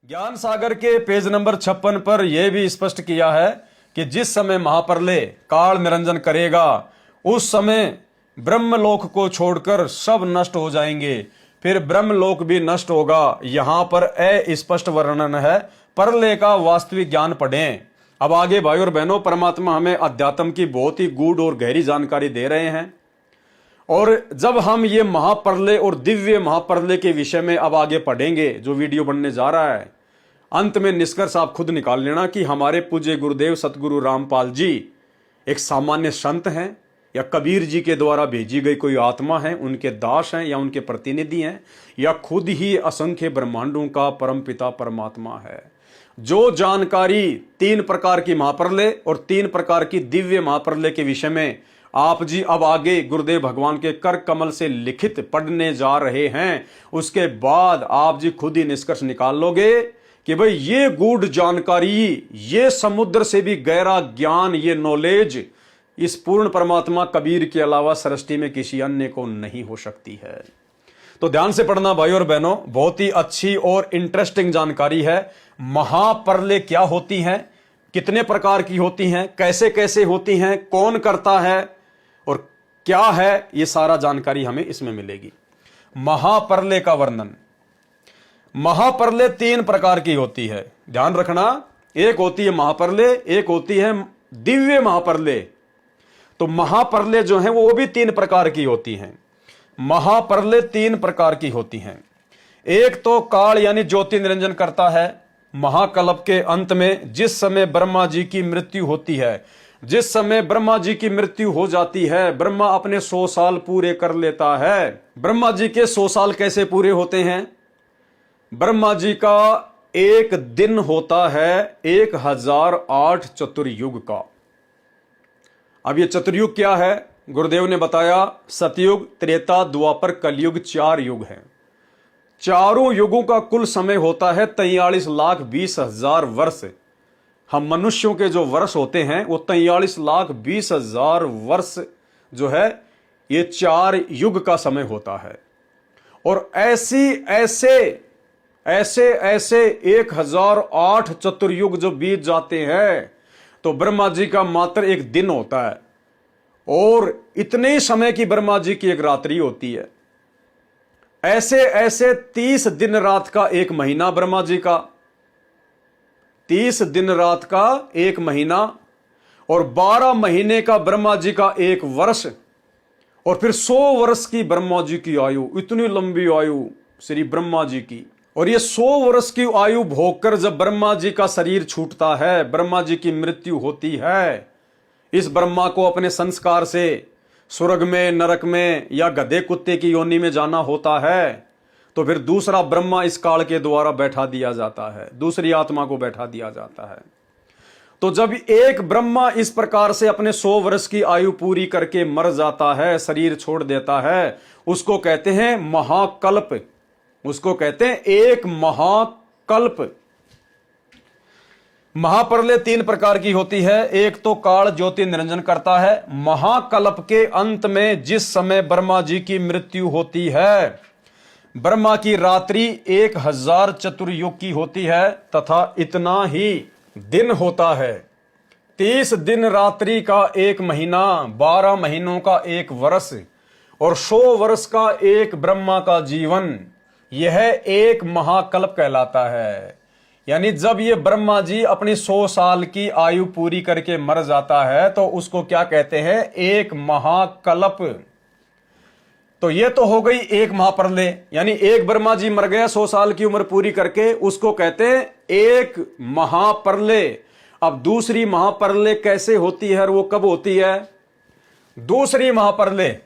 ज्ञान सागर के page number 56 पर यह भी स्पष्ट किया है कि जिस समय महाप्रलय काल निरंजन करेगा उस समय ब्रह्मलोक को छोड़कर सब नष्ट हो जाएंगे, फिर ब्रह्मलोक भी नष्ट होगा। यहां पर अस्पष्ट वर्णन है, प्रलय का वास्तविक ज्ञान पढ़ें। अब आगे भाई और बहनों, परमात्मा हमें अध्यात्म की बहुत ही गूढ़ और गहरी जानकारी दे रहे हैं। और जब हम ये महाप्रलय और दिव्य महाप्रलय के विषय में अब आगे पढ़ेंगे, जो वीडियो बनने जा रहा है, अंत में निष्कर्ष आप खुद निकाल लेना कि हमारे पूज्य गुरुदेव सतगुरु रामपाल जी एक सामान्य संत हैं या कबीर जी के द्वारा भेजी गई कोई आत्मा है, उनके दास हैं या उनके प्रतिनिधि हैं, या खुद ही असंख्य ब्रह्मांडों का परमपिता परमात्मा है। जो जानकारी 3 प्रकार की महाप्रलय और 3 प्रकार की दिव्य महाप्रलय के विषय में आप जी अब आगे गुरुदेव भगवान के कर कमल से लिखित पढ़ने जा रहे हैं, उसके बाद आप जी खुद ही निष्कर्ष निकाल लोगे कि भाई ये गूढ़ जानकारी, ये समुद्र से भी गहरा ज्ञान, ये नॉलेज इस पूर्ण परमात्मा कबीर के अलावा सृष्टि में किसी अन्य को नहीं हो सकती है। तो ध्यान से पढ़ना भाई और बहनों, बहुत ही अच्छी और इंटरेस्टिंग जानकारी है। महाप्रलय क्या होती हैं, कितने प्रकार की होती हैं, कैसे कैसे होती हैं, कौन करता है और क्या है, ये सारा जानकारी हमें इसमें मिलेगी। महाप्रलय का वर्णन। महाप्रलय 3 प्रकार की होती है, ध्यान रखना। एक होती है महाप्रलय, एक होती है दिव्य महाप्रलय। तो महाप्रलय जो है वो भी 3 प्रकार की होती हैं। महाप्रलय 3 प्रकार की होती हैं। एक तो काल यानी ज्योति निरंजन करता है महाकल्प के अंत में, जिस समय ब्रह्मा जी की मृत्यु होती है। जिस समय ब्रह्मा जी की मृत्यु हो जाती है, ब्रह्मा अपने 100 साल पूरे कर लेता है। ब्रह्मा जी के 100 साल कैसे पूरे होते हैं? ब्रह्मा जी का एक दिन होता है 1008 चतुर्युग का। अब ये चतुर्युग क्या है? गुरुदेव ने बताया सतयुग, त्रेता, द्वापर, कलयुग 4 युग हैं। चारों युगों का कुल समय होता है 43,20,000 वर्ष। हम मनुष्यों के जो वर्ष होते हैं वो 43,20,000 वर्ष जो है ये 4 युग का समय होता है। और ऐसे 1008 चतुर्युग जो बीत जाते हैं तो ब्रह्मा जी का मात्र एक दिन होता है, और इतने ही समय की ब्रह्मा जी की एक रात्रि होती है। ऐसे 30 दिन रात का एक महीना ब्रह्मा जी का, 30 दिन रात का एक महीना, और 12 महीने का ब्रह्मा जी का एक वर्ष, और फिर 100 वर्ष की ब्रह्मा जी की आयु। इतनी लंबी आयु श्री ब्रह्मा जी की। और ये 100 वर्ष की आयु भोगकर जब ब्रह्मा जी का शरीर छूटता है, ब्रह्मा जी की मृत्यु होती है, इस ब्रह्मा को अपने संस्कार से स्वर्ग में, नरक में या गधे कुत्ते की योनि में जाना होता है। तो फिर दूसरा ब्रह्मा इस काल के द्वारा बैठा दिया जाता है, दूसरी आत्मा को बैठा दिया जाता है। तो जब एक ब्रह्मा इस प्रकार से अपने 100 वर्ष की आयु पूरी करके मर जाता है, शरीर छोड़ देता है, उसको कहते हैं महाकल्प। उसको कहते हैं एक महाकल्प। महाप्रलय 3 प्रकार की होती है। एक तो काल ज्योति निरंजन करता है। महाकल्प के अंत में जिस समय ब्रह्मा जी की मृत्यु होती है, ब्रह्मा की रात्रि 1000 चतुर्युग की होती है तथा इतना ही दिन होता है। 30 दिन रात्रि का एक महीना, 12 महीनों का एक वर्ष, और 100 वर्ष का एक ब्रह्मा का जीवन, यह एक महाकल्प कहलाता है। यानी जब ये ब्रह्मा जी अपनी 100 साल की आयु पूरी करके मर जाता है तो उसको क्या कहते हैं? एक महाकल्प। तो ये तो हो गई एक महाप्रलय, यानी एक ब्रह्मा जी मर गया 100 साल की उम्र पूरी करके, उसको कहते हैं एक महाप्रलय। अब दूसरी महाप्रलय कैसे होती है और वो कब होती है? दूसरी महाप्रलय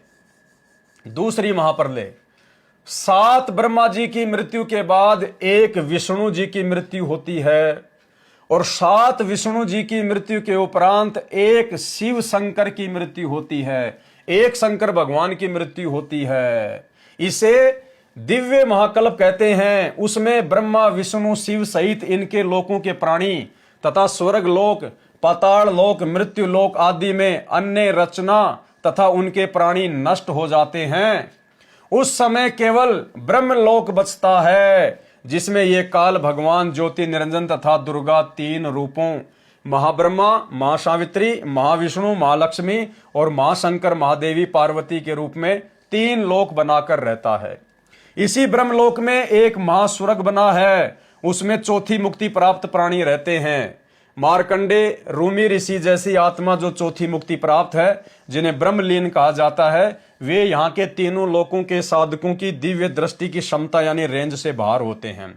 7 ब्रह्मा जी की मृत्यु के बाद एक विष्णु जी की मृत्यु होती है, और 7 विष्णु जी की मृत्यु के उपरांत एक शिव शंकर की मृत्यु होती है, एक शंकर भगवान की मृत्यु होती है। इसे दिव्य महाकल्प कहते हैं। उसमें ब्रह्मा, विष्णु, शिव सहित इनके लोकों के प्राणी तथा स्वर्ग लोक, पाताल लोक, मृत्यु लोक आदि में अन्य रचना तथा उनके प्राणी नष्ट हो जाते हैं। उस समय केवल ब्रह्मलोक बचता है, जिसमें ये काल भगवान ज्योति निरंजन तथा दुर्गा तीन रूपों महाब्रह्मा, मां सावित्री, महाविष्णु, महालक्ष्मी और महाशंकर महादेवी पार्वती के रूप में तीन लोक बनाकर रहता है। इसी ब्रह्मलोक में एक महास्वर्ग बना है, उसमें चौथी मुक्ति प्राप्त प्राणी रहते हैं। मार्कंडे रूमी ऋषि जैसी आत्मा जो चौथी मुक्ति प्राप्त है, जिन्हें ब्रह्मलीन कहा जाता है, वे यहाँ के तीनों लोकों के साधकों की दिव्य दृष्टि की क्षमता यानी रेंज से बाहर होते हैं।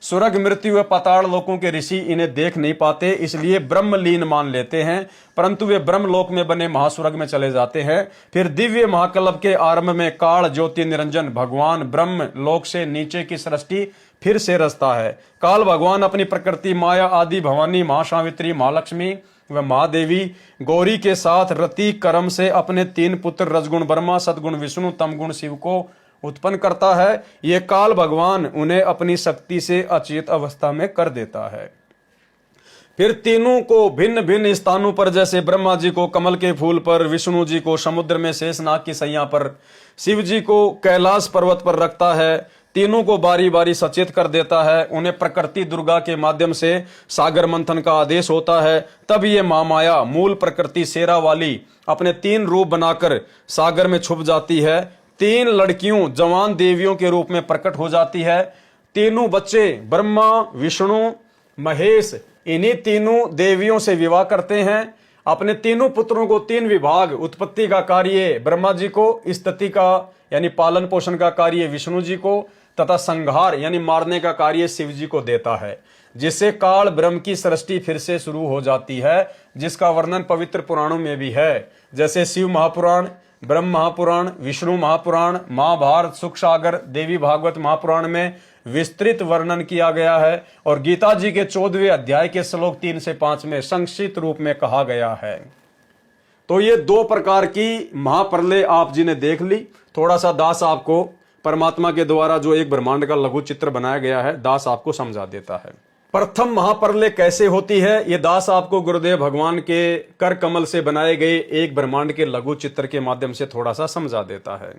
स्वर्ग, मृत्यु व पाताल लोकों के ऋषि इन्हें देख नहीं पाते, इसलिए ब्रह्मलीन मान लेते हैं, परंतु वे ब्रह्मलोक में बने महास्वर्ग में चले जाते हैं। फिर दिव्य महाकल्प के आरंभ में काल ज्योति निरंजन भगवान ब्रह्म लोक से नीचे की सृष्टि फिर से रचता है। काल भगवान अपनी प्रकृति माया आदि भवानी, महासावित्री, महालक्ष्मी व महादेवी गौरी के साथ रति कर्म से अपने तीन पुत्र रजगुण ब्रह्मा, सदगुण विष्णु, तमगुण शिव को उत्पन्न करता है। ये काल भगवान उन्हें अपनी शक्ति से अचेत अवस्था में कर देता है। फिर तीनों को भिन्न भिन्न स्थानों पर, जैसे ब्रह्मा जी को कमल के फूल पर, विष्णु जी को समुद्र में शेषनाग की सैया पर, शिव जी को कैलाश पर्वत पर रखता है। तीनों को बारी बारी सचेत कर देता है। उन्हें प्रकृति दुर्गा के माध्यम से सागर मंथन का आदेश होता है। तब ये महामाया मूल प्रकृति शेरा वाली अपने तीन रूप बनाकर सागर में छुप जाती है। तीन लड़कियों जवान देवियों के रूप में प्रकट हो जाती है। तीनों बच्चे ब्रह्मा, विष्णु, महेश इन्हीं तीनों देवियों से विवाह करते हैं। अपने तीनों पुत्रों को तीन विभाग, उत्पत्ति का कार्य ब्रह्मा जी को, स्थिति का यानी पालन पोषण का कार्य विष्णु जी को तथा संहार यानी मारने का कार्य शिव जी को देता है, जिससे काल ब्रह्म की सृष्टि फिर से शुरू हो जाती है, जिसका वर्णन पवित्र पुराणों में भी है, जैसे शिव महापुराण, ब्रह्म महापुराण, विष्णु महापुराण, महाभारत, सुख सागर, देवी भागवत महापुराण में विस्तृत वर्णन किया गया है। और गीता जी के 14वें अध्याय के श्लोक 3 से 5 में संक्षिप्त रूप में कहा गया है। तो ये दो प्रकार की महाप्रलय आप जी ने देख ली। थोड़ा सा दास आपको परमात्मा के द्वारा जो एक ब्रह्मांड का लघु चित्र बनाया गया है, दास आपको समझा देता है। प्रथम महाप्रलय कैसे होती है, ये दास आपको गुरुदेव भगवान के कर कमल से बनाए गए एक ब्रह्मांड के लघु चित्र के माध्यम से थोड़ा सा समझा देता है।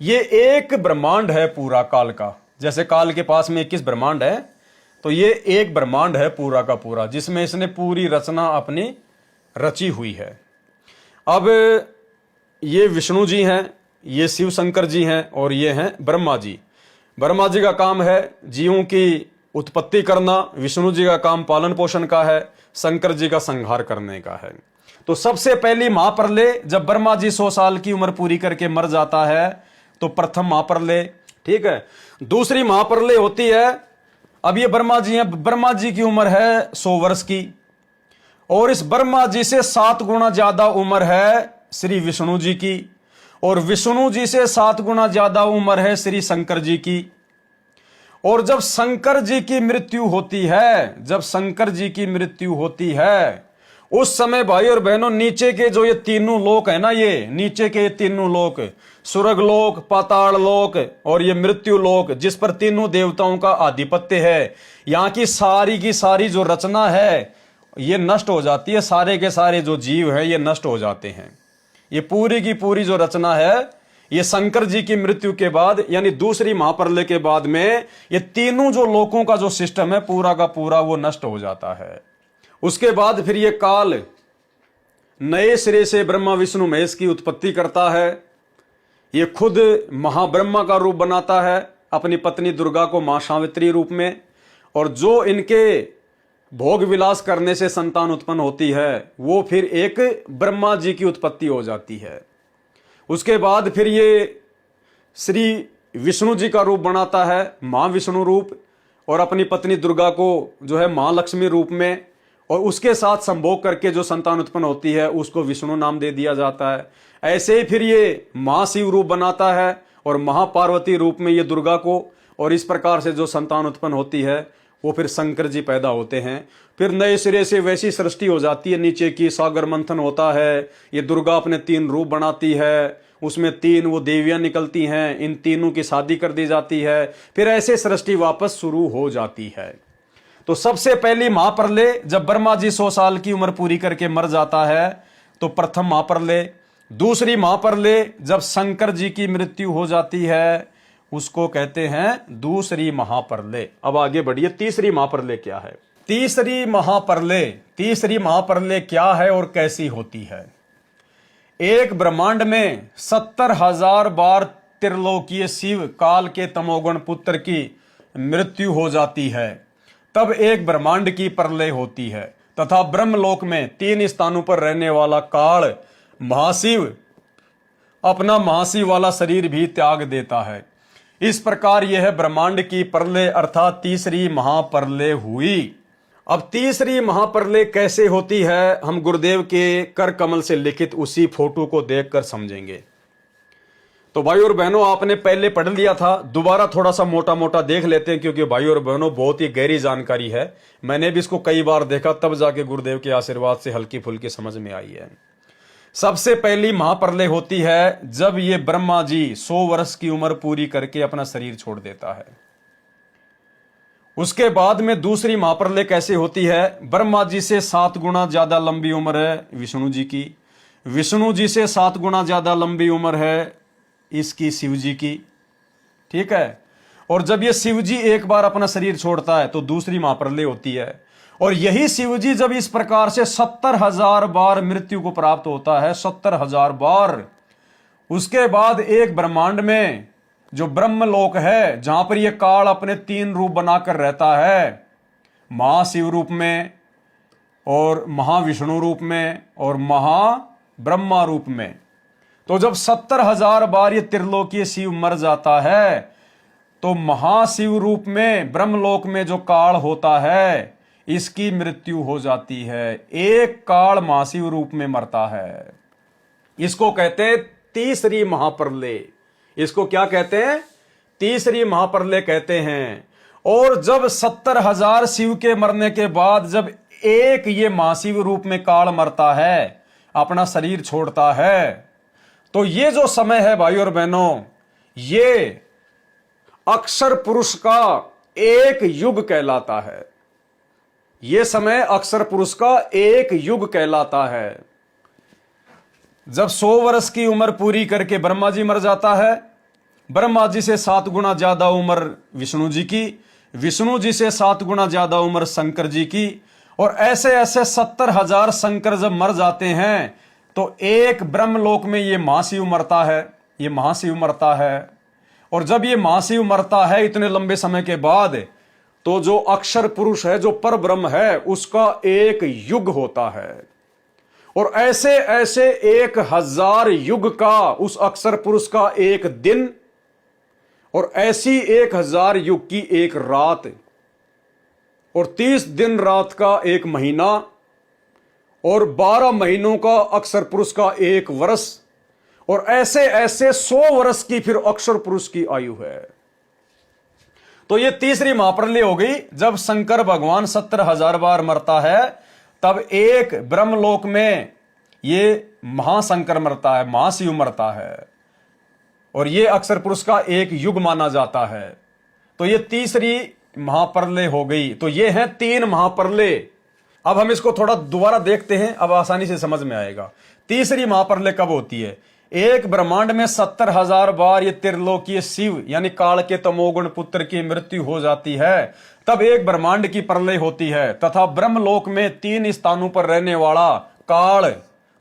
ये एक ब्रह्मांड है पूरा काल का, जैसे काल के पास में 21 ब्रह्मांड है, तो ये एक ब्रह्मांड है पूरा का पूरा, जिसमें इसने पूरी रचना अपनी रची हुई है। अब ये विष्णु जी हैं, ये शिव शंकर जी हैं और ये हैं ब्रह्मा जी। ब्रह्मा जी का काम है जीवों की उत्पत्ति करना, विष्णु जी का काम पालन पोषण का है, शंकर जी का संहार करने का है। तो सबसे पहली महाप्रलय जब ब्रह्मा जी 100 साल की उम्र पूरी करके मर जाता है, तो प्रथम महाप्रलय, ठीक है। दूसरी महाप्रलय होती है, अब ये ब्रह्मा जी हैं, ब्रह्मा जी की उम्र है 100 वर्ष की, और इस ब्रह्मा जी से 7 गुना ज्यादा उम्र है श्री विष्णु जी की, और विष्णु जी से 7 गुना ज्यादा उम्र है श्री शंकर जी की। और जब शंकर जी की मृत्यु होती है, जब शंकर जी की मृत्यु होती है, उस समय भाई और बहनों नीचे के जो ये तीनों लोक है ना, ये नीचे के तीनों लोक, स्वर्ग लोक, पाताल लोक और ये मृत्यु लोक, जिस पर तीनों देवताओं का आधिपत्य है, यहाँ की सारी जो रचना है ये नष्ट हो जाती है। सारे के सारे जो जीव हैं ये नष्ट हो जाते हैं। ये पूरी की पूरी जो रचना है, ये शंकर जी की मृत्यु के बाद यानी दूसरी महाप्रलय के बाद में ये तीनों जो लोकों का जो सिस्टम है पूरा का पूरा वो नष्ट हो जाता है। उसके बाद फिर ये काल नए सिरे से ब्रह्मा विष्णु महेश की उत्पत्ति करता है। ये खुद महाब्रह्मा का रूप बनाता है, अपनी पत्नी दुर्गा को मां सावित्री रूप में, और जो इनके भोग विलास करने से संतान उत्पन्न होती है वो फिर एक ब्रह्मा जी की उत्पत्ति हो जाती है। उसके बाद फिर ये श्री विष्णु जी का रूप बनाता है, मां विष्णु रूप, और अपनी पत्नी दुर्गा को जो है मां लक्ष्मी रूप में, और उसके साथ संभोग करके जो संतान उत्पन्न होती है उसको विष्णु नाम दे दिया जाता है। ऐसे ही फिर ये मां शिव रूप बनाता है और महापार्वती रूप में ये दुर्गा को, और इस प्रकार से जो संतान उत्पन्न होती है वो फिर शंकर जी पैदा होते हैं। फिर नए सिरे से वैसी सृष्टि हो जाती है नीचे की, सागर मंथन होता है, ये दुर्गा अपने 3 रूप बनाती है, उसमें 3 वो देवियां निकलती हैं, इन तीनों की शादी कर दी जाती है, फिर ऐसे सृष्टि वापस शुरू हो जाती है। तो सबसे पहली महाप्रलय जब ब्रह्मा जी 100 साल की उम्र पूरी करके मर जाता है, तो प्रथम महाप्रलय। दूसरी महाप्रलय जब शंकर जी की मृत्यु हो जाती है, उसको कहते हैं दूसरी महाप्रलय। अब आगे बढ़िए, तीसरी महाप्रलय क्या है? तीसरी महाप्रलय क्या है और कैसी होती है? एक ब्रह्मांड में 70,000 बार त्रिलोकीय शिव काल के तमोगुण पुत्र की मृत्यु हो जाती है, तब एक ब्रह्मांड की प्रलय होती है तथा ब्रह्मलोक में 3 स्थानों पर रहने वाला काल महाशिव अपना महाशिव वाला शरीर भी त्याग देता है। इस प्रकार यह ब्रह्मांड की प्रलय अर्थात तीसरी महाप्रलय हुई। अब तीसरी महाप्रलय कैसे होती है, हम गुरुदेव के कर कमल से लिखित उसी फोटो को देखकर समझेंगे। तो भाई और बहनों, आपने पहले पढ़ लिया था, दोबारा थोड़ा सा मोटा मोटा देख लेते हैं, क्योंकि भाई और बहनों बहुत ही गहरी जानकारी है। मैंने भी इसको कई बार देखा, तब जाके गुरुदेव के आशीर्वाद से हल्की फुल्की समझ में आई है। सबसे पहली महाप्रलय होती है जब ये ब्रह्मा जी 100 वर्ष की उम्र पूरी करके अपना शरीर छोड़ देता है। उसके बाद में दूसरी महाप्रलय कैसे होती है? ब्रह्मा जी से 7 गुना ज्यादा लंबी उम्र है विष्णु जी की, विष्णु जी से 7 गुना ज्यादा लंबी उम्र है इसकी शिव जी की, ठीक है। और जब ये शिव जी एक बार अपना शरीर छोड़ता है तो दूसरी महाप्रलय होती है। और यही शिव जी जब इस प्रकार से 70,000 बार मृत्यु को प्राप्त होता है, 70,000 बार, उसके बाद एक ब्रह्मांड में जो ब्रह्मलोक है, जहां पर यह काल अपने 3 रूप बनाकर रहता है, महाशिव रूप में और महाविष्णु रूप में और महाब्रह्मा रूप में। तो जब 70,000 बार ये त्रिलोकीय शिव मर जाता है तो महाशिव रूप में ब्रह्मलोक में जो काल होता है इसकी मृत्यु हो जाती है। एक काल महाशिव रूप में मरता है। इसको कहते हैं तीसरी महाप्रलय। इसको क्या कहते हैं? तीसरी महाप्रलय कहते हैं। और जब 70,000 शिव के मरने के बाद जब एक ये महाशिव रूप में काल मरता है, अपना शरीर छोड़ता है, तो ये जो समय है भाई और बहनों, ये अक्षर पुरुष का एक युग कहलाता है। यह समय अक्षर पुरुष का एक युग कहलाता है। जब 100 वर्ष की उम्र पूरी करके ब्रह्मा जी मर जाता है, ब्रह्मा जी से 7 गुना ज्यादा उम्र विष्णु जी की, विष्णु जी से 7 गुना ज्यादा उम्र शंकर जी की, और ऐसे ऐसे 70,000 शंकर जब मर जाते हैं तो एक ब्रह्मलोक में ये महाशिव मरता है, ये महाशिव मरता है। और जब ये महाशिव मरता है इतने लंबे समय के बाद, तो जो अक्षर पुरुष है, जो पर ब्रह्म है, उसका एक युग होता है। और ऐसे ऐसे 1,000 युग का उस अक्षर पुरुष का एक दिन, और ऐसी 1,000 युग की एक रात, और 30 दिन रात का एक महीना, और 12 महीनों का अक्षर पुरुष का एक वर्ष, और ऐसे ऐसे 100 वर्ष की फिर अक्षर पुरुष की आयु है। तो ये तीसरी महाप्रलय हो गई। जब शंकर भगवान 70,000 बार मरता है, तब एक ब्रह्मलोक में ये महाशंकर मरता है, महाशिव मरता है, और ये अक्षर पुरुष का एक युग माना जाता है। तो ये तीसरी महाप्रलय हो गई। तो ये है 3 महाप्रलय। अब हम इसको थोड़ा दोबारा देखते हैं, अब आसानी से समझ में आएगा। तीसरी महाप्रलय कब होती है? एक ब्रह्मांड में 70,000 बार ये त्रिलोकीय शिव यानी काल के तमोगुण पुत्र की मृत्यु हो जाती है, तब एक ब्रह्मांड की प्रलय होती है तथा ब्रह्मलोक में 3 स्थानों पर रहने वाला काल,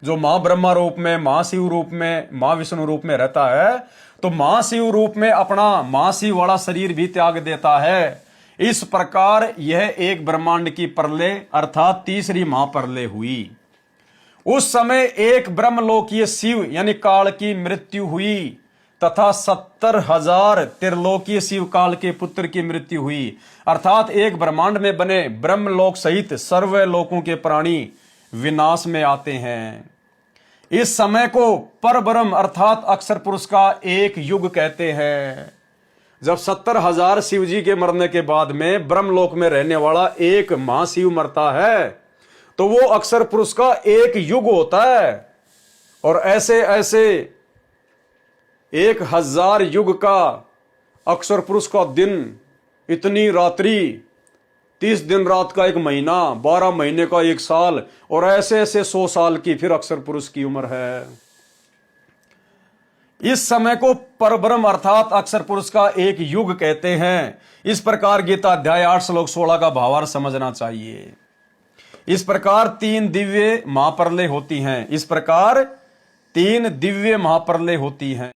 जो महाब्रह्मा रूप में, महाशिव रूप में, महाविष्णु रूप में रहता है, तो महाशिव रूप में अपना महाशिव वाला शरीर भी त्याग देता है। इस प्रकार यह एक ब्रह्मांड की प्रलय अर्थात तीसरी महाप्रलय हुई। उस समय एक ब्रह्मलोकीय शिव यानी काल की मृत्यु हुई तथा 70,000 त्रिलोकीय शिव काल के पुत्र की मृत्यु हुई। अर्थात एक ब्रह्मांड में बने ब्रह्मलोक सहित सर्व लोकों के प्राणी विनाश में आते हैं। इस समय को परब्रह्म अर्थात अक्षर पुरुष का एक युग कहते हैं। जब 70,000 शिव जी के मरने के बाद में ब्रह्मलोक में रहने वाला एक महाशिव मरता है, तो वो अक्षर पुरुष का एक युग होता है। और ऐसे ऐसे 1,000 युग का अक्षर पुरुष का दिन, इतनी रात्रि, 30 दिन रात का एक महीना, 12 महीने का एक साल, और ऐसे ऐसे 100 साल की फिर अक्षर पुरुष की उम्र है। इस समय को परब्रह्म अर्थात अक्षर पुरुष का एक युग कहते हैं। इस प्रकार गीता अध्याय 8 श्लोक 16 का भावार्थ समझना चाहिए। इस प्रकार 3 दिव्य महाप्रलय होती हैं। इस प्रकार 3 दिव्य महाप्रलय होती हैं।